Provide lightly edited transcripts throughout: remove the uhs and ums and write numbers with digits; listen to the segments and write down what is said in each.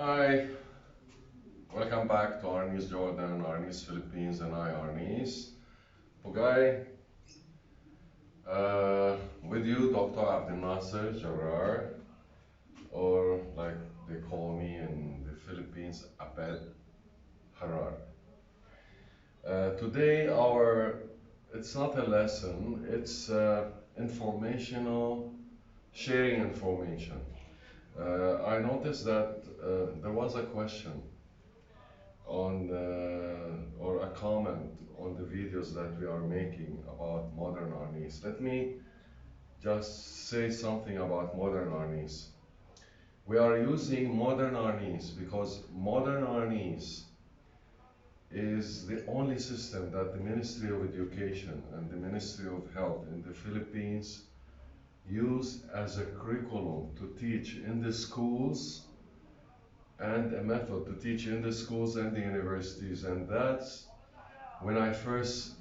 Hi, welcome back to ARNiS Jordan, ARNiS Philippines, and ARNiS. Pugay, with you, Dr.AbdelNaser, Jarrar, or like they call me in the Philippines, Jarrar. Today, it's not a lesson, it's informational, sharing information. I noticed that there was a question on or a comment on the videos that we are making about modern ARNiS. Let me just say something about modern ARNiS. We are using modern ARNiS because modern ARNiS is the only system that the Ministry of Education and the Ministry of Health in the Philippines use as a curriculum to teach in the schools and a method to teach in the schools and the universities. And that's when I first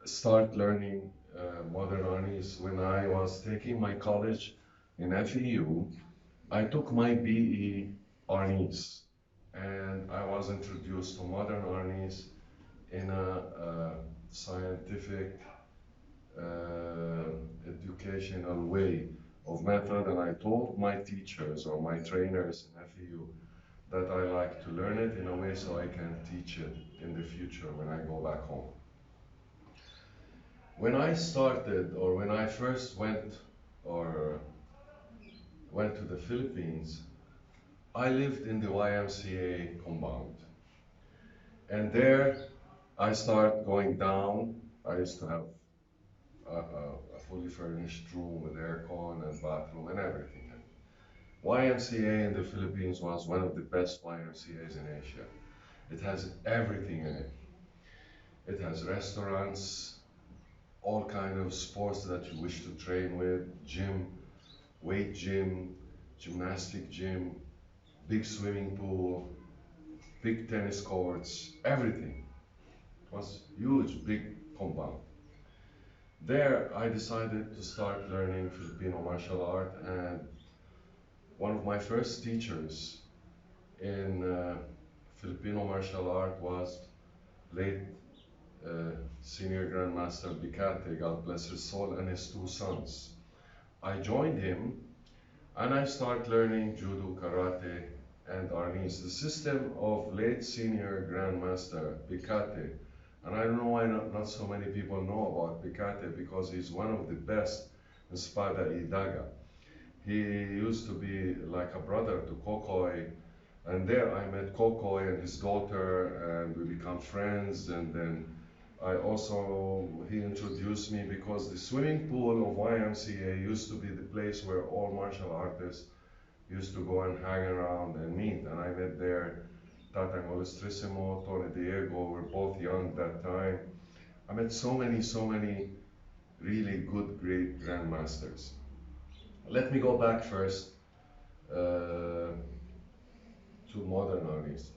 start learning modern ARNiS. When I was taking my college in FEU, I took my BE ARNiS, and I was introduced to modern ARNiS in a scientific educational way of method, and I told my teachers or my trainers in FEU that I like to learn it in a way so I can teach it in the future when I go back home. When I started, or when I first went to the Philippines, I lived in the YMCA compound. And there I started going down. I used to have a fully furnished room with aircon and bathroom and everything. YMCA in the Philippines was one of the best YMCAs in Asia. It has everything in it. It has restaurants, all kind of sports that you wish to train with, gym, weight gym, gymnastic gym, big swimming pool, big tennis courts, everything. It was huge, big compound. There I decided to start learning Filipino martial art, and one of my first teachers in Filipino martial art was late Senior Grandmaster Bicate, God bless his soul, and his two sons. I joined him and I started learning judo, karate, and ARNiS. The system of late Senior Grandmaster Bicate, and I don't know why not so many people know about Bicate, because he's one of the best in Spada y Daga. He used to be like a brother to Kokoy, and there I met Kokoy and his daughter, and we become friends. And then he introduced me, because the swimming pool of YMCA used to be the place where all martial artists used to go and hang around and meet. And I met there Tatang Ilustrisimo, Tony Diego, we were both young at that time. I met so many really good, great grandmasters. Let me go back first to modern ARNiS.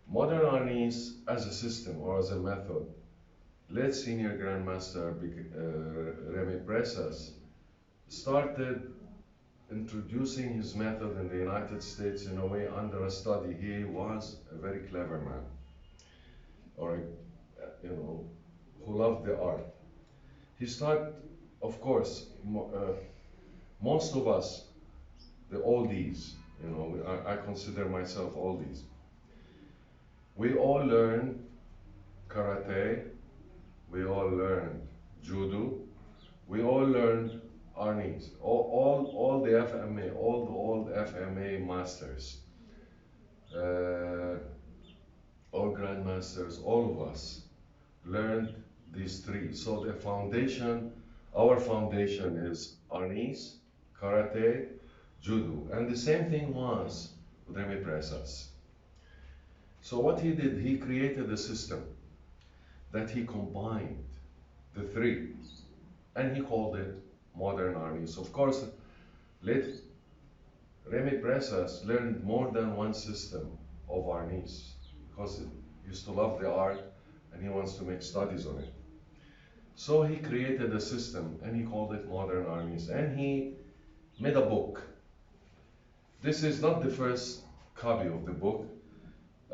Modern ARNiS as a system or as a method, late Senior Grandmaster Remy Presas started introducing his method in the United States in a way under a study. He was a very clever man, or who loved the art. He started, of course, most of us, the oldies, I consider myself oldies. We all learned karate, we all learned judo, we all learned ARNiS, all the FMA, all the old FMA masters, all grandmasters, all of us learned these three. So the foundation, our foundation is ARNiS, karate, judo, and the same thing was with Remy Presas. So what he did, he created a system that he combined the three, and he called it modern ARNiS. Of course, late Remy Presas learned more than one system of ARNiS, because he used to love the art and he wants to make studies on it. So he created a system and he called it modern ARNiS, and he made a book. This is not the first copy of the book.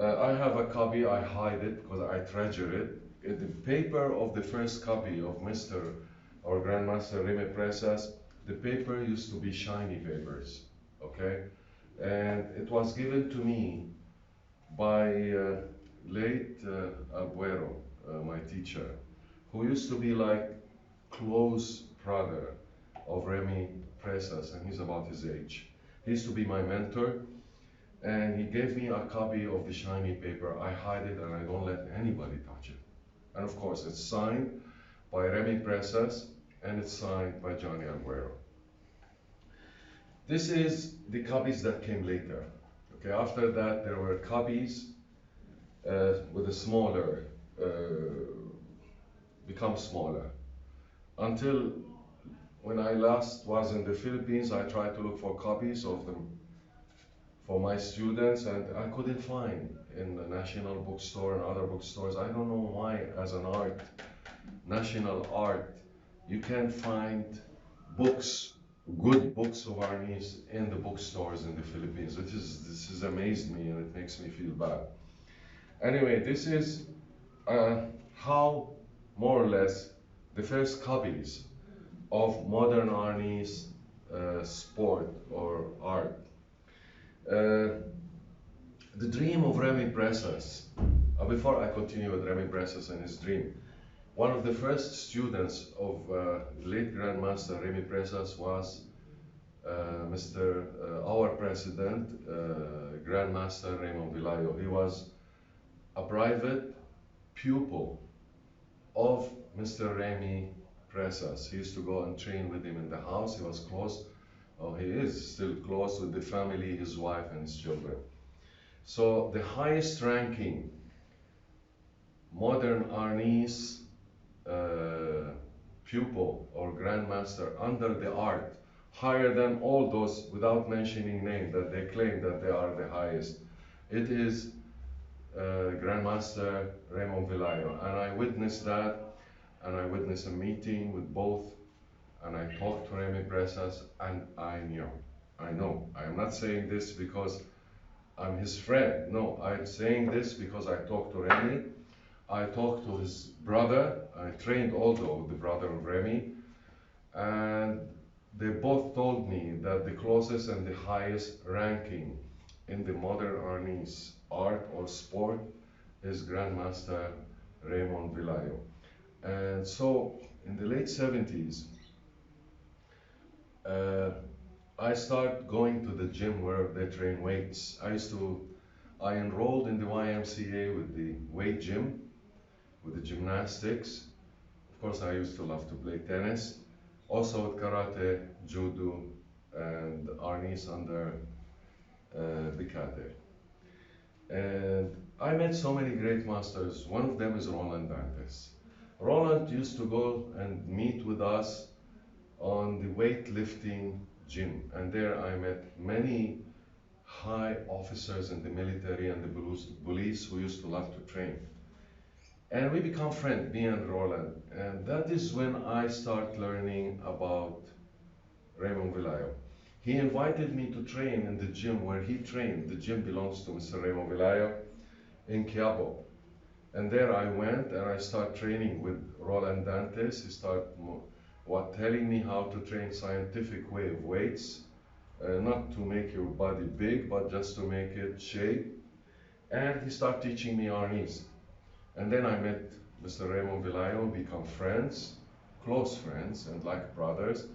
I have a copy, I hide it because I treasure it. The paper of the first copy of Mr. or Grandmaster Remy Presas, the paper used to be shiny papers, okay? And it was given to me by late Abuero, my teacher, who used to be like close brother of Remy Presas, and he's about his age. He used to be my mentor, and he gave me a copy of the shiny paper. I hide it and I don't let anybody touch it. And of course, it's signed by Remy Presas and it's signed by Johnny Aguero. This is the copies that came later. Okay, after that, there were copies with a smaller, become smaller. Until when I last was in the Philippines, I tried to look for copies of them for my students, and I couldn't find in the National Bookstore and other bookstores. I don't know why, as an art, national art, you can't find books, good books of ARNiS in the bookstores in the Philippines. This has amazed me and it makes me feel bad. Anyway, this is how, more or less, the first copies of modern ARNiS sport or art. The dream of Remy Presas, before I continue with Remy Presas and his dream, one of the first students of late Grandmaster Remy Presas was our president, Grandmaster Raymond Vilayo. He was a private pupil of Mr. Remy Presas. He used to go and train with him in the house. He was close. Oh, he is still close with the family, his wife and his children. So the highest ranking modern ARNiS pupil or grandmaster under the art, higher than all those without mentioning name that they claim that they are the highest, it is Grandmaster Raymond Vilayo. And I witnessed that, and I witnessed a meeting with both, and I talked to Remy Presas, and I know. I am not saying this because I'm his friend. No, I'm saying this because I talked to Remy. I talked to his brother. I trained also with the brother of Remy. And they both told me that the closest and the highest ranking in the modern ARNiS art or sport is Grandmaster Raymond Vilayo. And so in the late 70s, I started going to the gym where they train weights. I enrolled in the YMCA with the weight gym, with the gymnastics. Of course, I used to love to play tennis. Also with karate, judo, and ARNiS under Bikate. And I met so many great masters. One of them is Roland Mantis. Roland used to go and meet with us on the weightlifting gym, and there I met many high officers in the military and the police who used to love to train. And we become friends, me and Roland, and that is when I start learning about Raymond Vilayo. He invited me to train in the gym where he trained. The gym belongs to Mr. Raymond Vilayo in Quiapo. And there I went and I started training with Roland Dantes. He started telling me how to train scientific way of weights, not to make your body big, but just to make it shape. And he started teaching me ARNiS. And then I met Mr. Raymond Vilayo, become friends, close friends, and like brothers.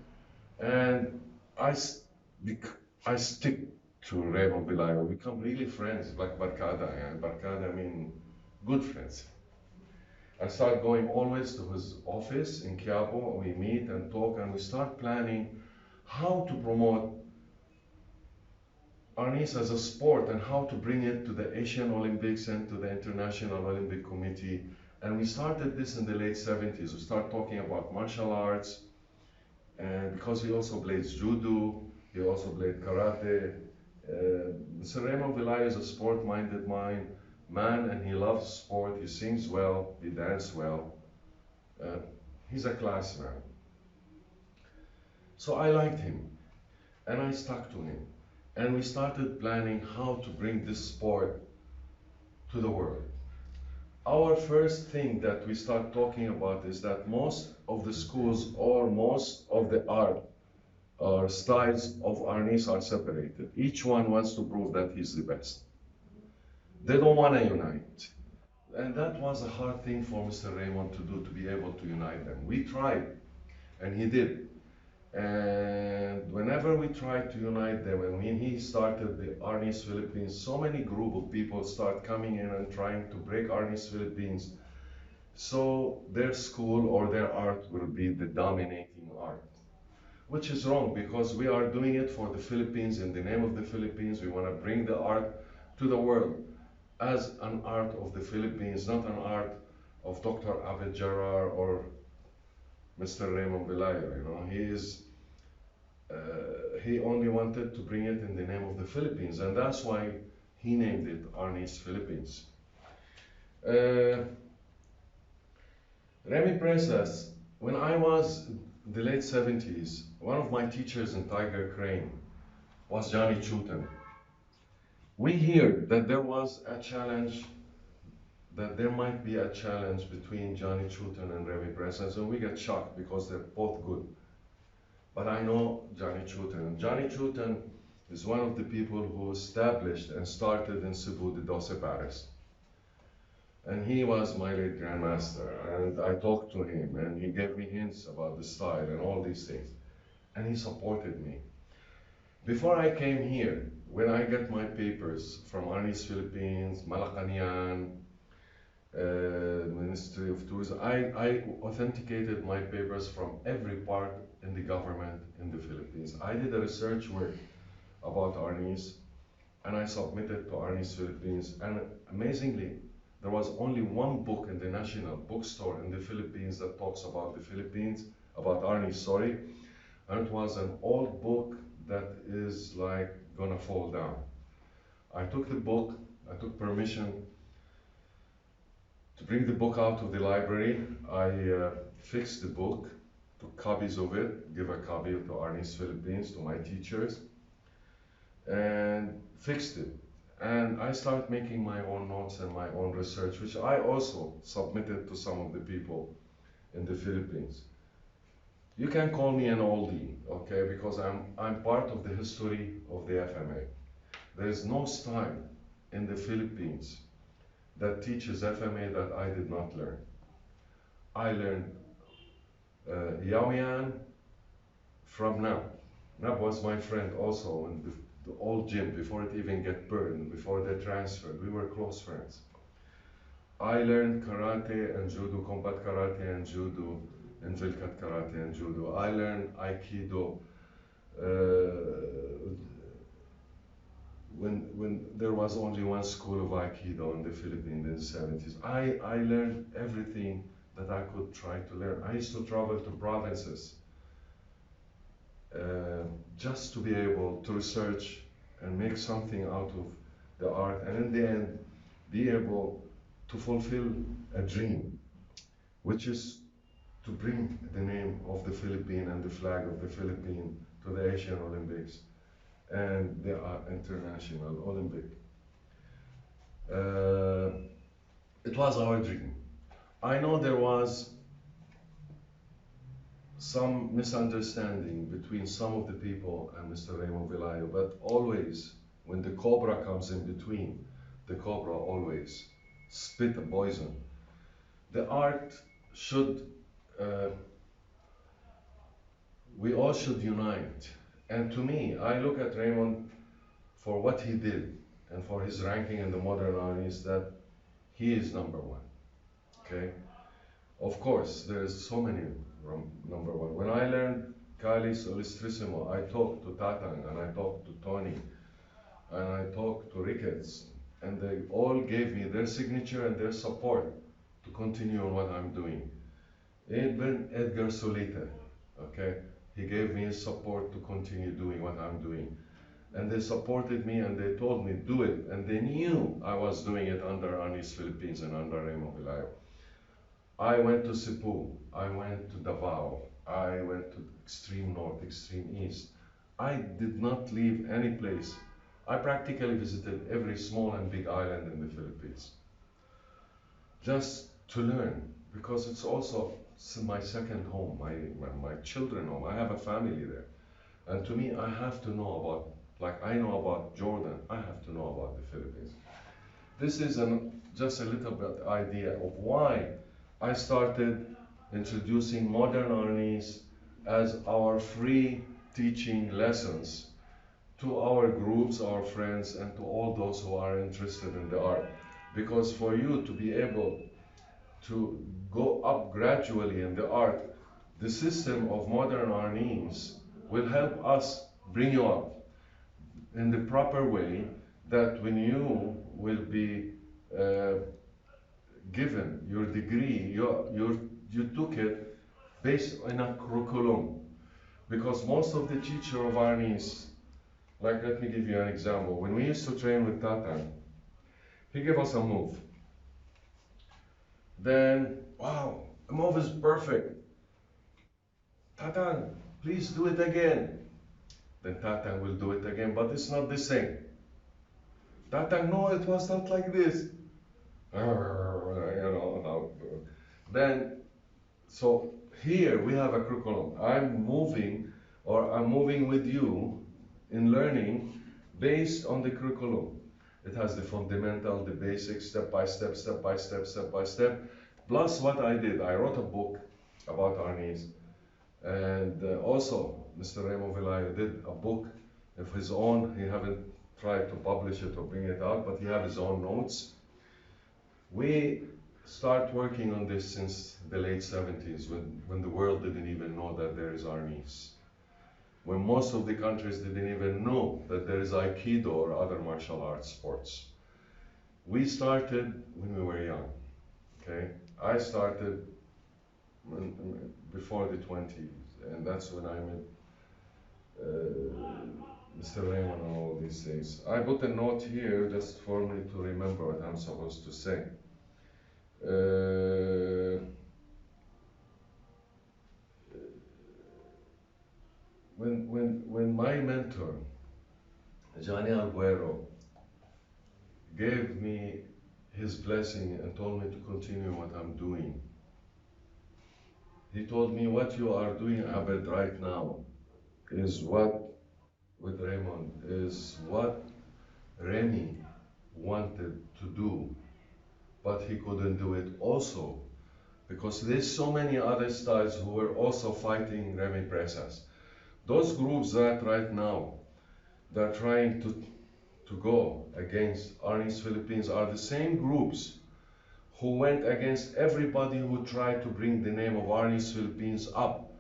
And I stick to Raymond Vilayo, become really friends, like Barkada. And Barkada, I mean, good friends. I start going always to his office in Quiapo. We meet and talk, and we start planning how to promote ARNiS as a sport and how to bring it to the Asian Olympics and to the International Olympic Committee. And we started this in the late 70s. We started talking about martial arts, and because he also plays judo, he also played karate. Mr. Raymond Vilayo is a sport-minded man, and he loves sport. He sings well, he dances well. He's a class man. So I liked him, and I stuck to him. And we started planning how to bring this sport to the world. Our first thing that we start talking about is that most of the schools or most of the art or styles of ARNiS are separated. Each one wants to prove that he's the best. They don't want to unite. And that was a hard thing for Mr. Raymond to do, to be able to unite them. We tried, and he did. And whenever we tried to unite them, and when he started the ARNiS Philippines, so many group of people start coming in and trying to break ARNiS Philippines, so their school or their art will be the dominating art, which is wrong, because we are doing it for the Philippines, in the name of the Philippines. We want to bring the art to the world as an art of the Philippines, not an art of Dr. Jarrar or Mr. Raymond Velayo. You know, he only wanted to bring it in the name of the Philippines, and that's why he named it ARNiS Philippines. Remy Princess, when I was in the late 70s, one of my teachers in Tiger Crane was Johnny Chuten. We hear that there was a challenge, that there might be a challenge between Johnny Chuten and Remy Princess, and we get shocked because they're both good. But I know Johnny Chuten. Johnny Chuten is one of the people who established and started in Cebu the Doce Paris. And he was my late grandmaster, and I talked to him, and he gave me hints about the style and all these things. And he supported me. Before I came here, when I got my papers from ARNiS Philippines, Malacanang, Ministry of Tourism, I authenticated my papers from every part in the government in the Philippines. I did a research work about ARNiS, and I submitted to ARNiS Philippines, and amazingly, there was only one book in the national bookstore in the Philippines that talks about the Philippines, about ARNiS, sorry, and it was an old book that is like gonna fall down. I took the book, I took permission to bring the book out of the library. I fixed the book, took copies of it, give a copy to ARNiS Philippines, to my teachers, and fixed it. And I started making my own notes and my own research, which I also submitted to some of the people in the Philippines. You can call me an oldie, okay, because I'm part of the history of the FMA. There is no style in the Philippines that teaches FMA that I did not learn. I learned Yaoyan from Nab. Nab was my friend also in the old gym, before it even get burned, before they transferred. We were close friends. I learned karate and judo, combat karate and judo, and Vilkat karate and judo. I learned Aikido when there was only one school of Aikido in the Philippines in the 70s. I learned everything that I could try to learn. I used to travel to provinces just to be able to research and make something out of the art, and in the end, be able to fulfill a dream, which is to bring the name of the Philippines and the flag of the Philippines to the Asian Olympics and the International Olympic. It was our dream. I know there was some misunderstanding between some of the people and Mr. Raymond Velayo, but always, when the cobra comes in between, the cobra always spit a poison. The art should, we all should unite. And to me, I look at Raymond for what he did and for his ranking in the modern ARNiS, that he is number one, okay? Of course, there's so many number one. When I learned Kali's Ilustrisimo, I talked to Tatang, and I talked to Tony, and I talked to Ricketts, and they all gave me their signature and their support to continue on what I'm doing. Even Edgar Solita, okay? He gave me his support to continue doing what I'm doing. And they supported me, and they told me, do it. And they knew I was doing it under ARNiS Philippines and under Raymond Velayo. I went to Cebu, I went to Davao, I went to extreme north, extreme east. I did not leave any place. I practically visited every small and big island in the Philippines just to learn, because it's also my second home, my children home. I have a family there. And to me, I have to know about, like I know about Jordan, I have to know about the Philippines. This is just a little bit idea of why I started introducing modern ARNiS as our free teaching lessons to our groups, our friends, and to all those who are interested in the art. Because for you to be able to go up gradually in the art, the system of modern ARNiS will help us bring you up in the proper way, that when you will be given your degree, you took it based on a curriculum. Because most of the teacher of ARNiS, like let me give you an example. When we used to train with Tatan, he gave us a move. Then, wow, the move is perfect. Tatan, please do it again. Then Tatan will do it again, but it's not the same. Tatan, no, it was not like this. Then, so here we have a curriculum. I'm moving with you in learning based on the curriculum. It has the fundamental, the basics, step by step, step by step, step by step. Plus what I did, I wrote a book about ARNiS. And also, Mr. Remo Villayo did a book of his own. He haven't tried to publish it or bring it out, but he has his own notes. We start working on this since the late 70s, when the world didn't even know that there is ARNiS. When most of the countries didn't even know that there is Aikido or other martial arts sports. We started when we were young, okay? I started before the 20s, and that's when I met Mr. Raymond and all these things. I put a note here just for me to remember what I'm supposed to say. When my mentor, Johnny Albuero, gave me his blessing and told me to continue what I'm doing, he told me, what you are doing, Abed, right now is what, with Raymond, is what Remy wanted to do, but he couldn't do it also, because there's so many other styles who were also fighting Remy presses. Those groups that right now, they're trying to go against ARNiS Philippines are the same groups who went against everybody who tried to bring the name of ARNiS Philippines up,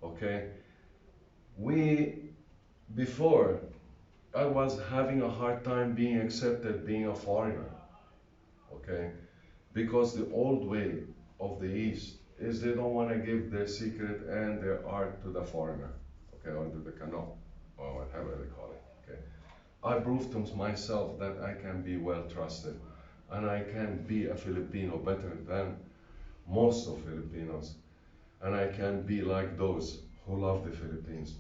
okay? Before, I was having a hard time being accepted being a foreigner, okay? Because the old way of the East is they don't want to give their secret and their art to the foreigner, okay, or to the Kano, or whatever they call it, okay? I proved to myself that I can be well trusted, and I can be a Filipino better than most of Filipinos, and I can be like those who love the Philippines.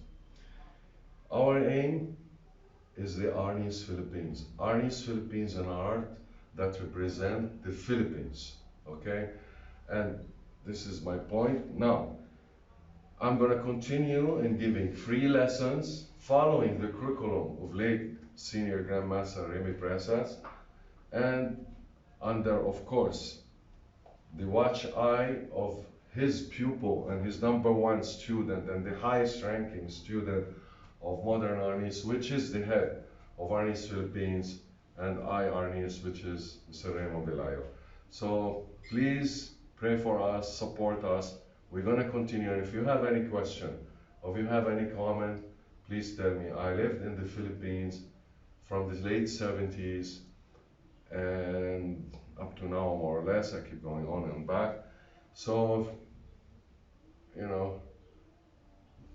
Our aim is the ARNiS Philippines. ARNiS Philippines, an art that represent the Philippines, okay? And this is my point. Now, I'm gonna continue in giving free lessons following the curriculum of late Senior Grandmaster Remy Presas, and under, of course, the watch eye of his pupil and his #1 student and the highest ranking student of modern ARNiS, which is the head of ARNiS Philippines, and ARNiS, which is Mr. Remo Villayo. So please pray for us, support us. We're gonna continue, and if you have any question, or if you have any comment, please tell me. I lived in the Philippines from the late 70s and up to now, more or less. I keep going on and back. So, you know,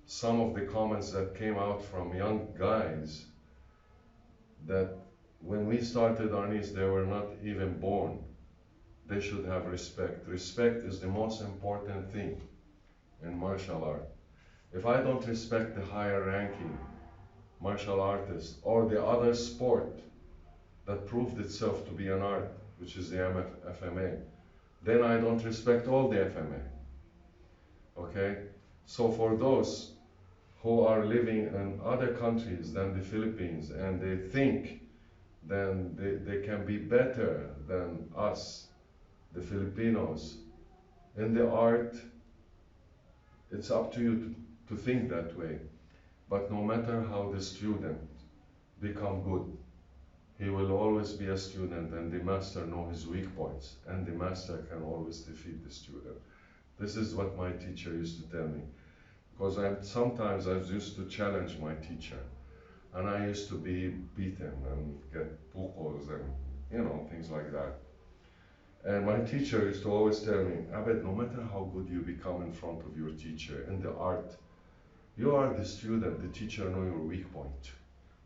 some of the comments that came out from young guys, that when we started ARNiS, they were not even born. They should have respect. Respect is the most important thing in martial art. If I don't respect the higher ranking, martial artist, or the other sport that proved itself to be an art, which is the FMA, then I don't respect all the FMA. Okay? So for those who are living in other countries than the Philippines and they think then they can be better than us, the Filipinos, in the art, it's up to you to think that way. But no matter how the student become good, he will always be a student, and the master knows his weak points, and the master can always defeat the student. This is what my teacher used to tell me. Because sometimes I used to challenge my teacher, and I used to be beaten and get pukos and, you know, things like that. And my teacher used to always tell me, Abed, no matter how good you become in front of your teacher in the art, you are the student, the teacher knows your weak point,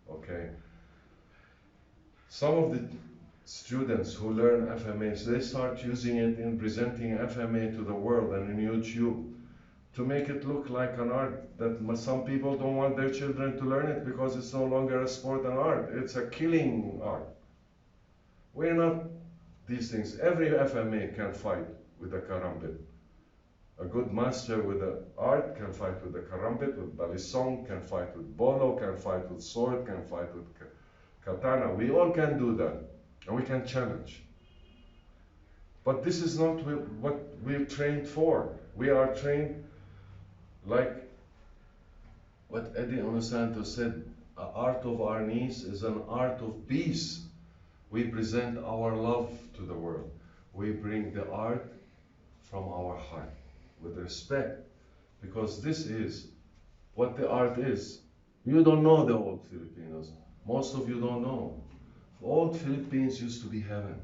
okay? Some of the students who learn FMA, they start using it in presenting FMA to the world and in YouTube to make it look like an art that some people don't want their children to learn it because it's no longer a sport and art. It's a killing art. We're not these things. Every FMA can fight with a karambit. A good master with the art can fight with the karambit, with balisong, can fight with bolo, can fight with sword, can fight with katana. We all can do that, and we can challenge. But this is not what we're trained for. We are trained like what Eddie Onosanto said, the art of ARNiS is an art of peace. We present our love to the world. We bring the art from our heart with respect, because this is what the art is. You don't know the old Filipinos. Most of you don't know. Old Philippines used to be heaven.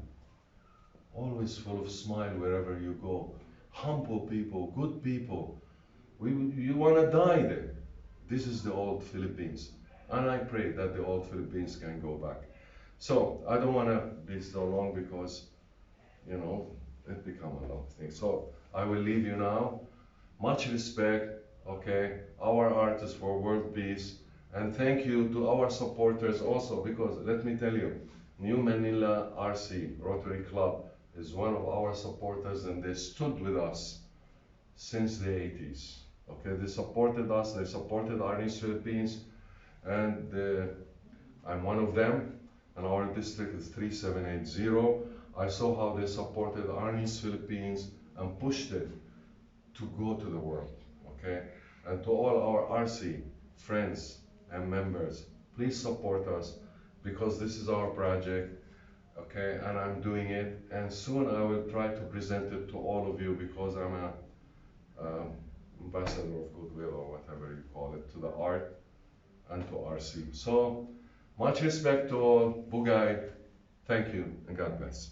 Always full of smile wherever you go. Humble people, good people. You want to die there. This is the old Philippines. And I pray that the old Philippines can go back. So, I don't want to be so long because, you know, it become a long thing. So, I will leave you now. Much respect, okay? Our art is for world peace. And thank you to our supporters also, because let me tell you, New Manila RC, Rotary Club, is one of our supporters, and they stood with us since the 80s. Okay, they supported us, they supported ARNiS Philippines, and I'm one of them, and our district is 3780. I saw how they supported ARNiS Philippines and pushed it to go to the world, okay? And to all our RC friends and members, please support us, because this is our project, okay? And I'm doing it, and soon I will try to present it to all of you, because I'm a ambassador of goodwill, or whatever you call it, to the art and to RC. So, much respect to all. Bugay. Thank you, and God bless.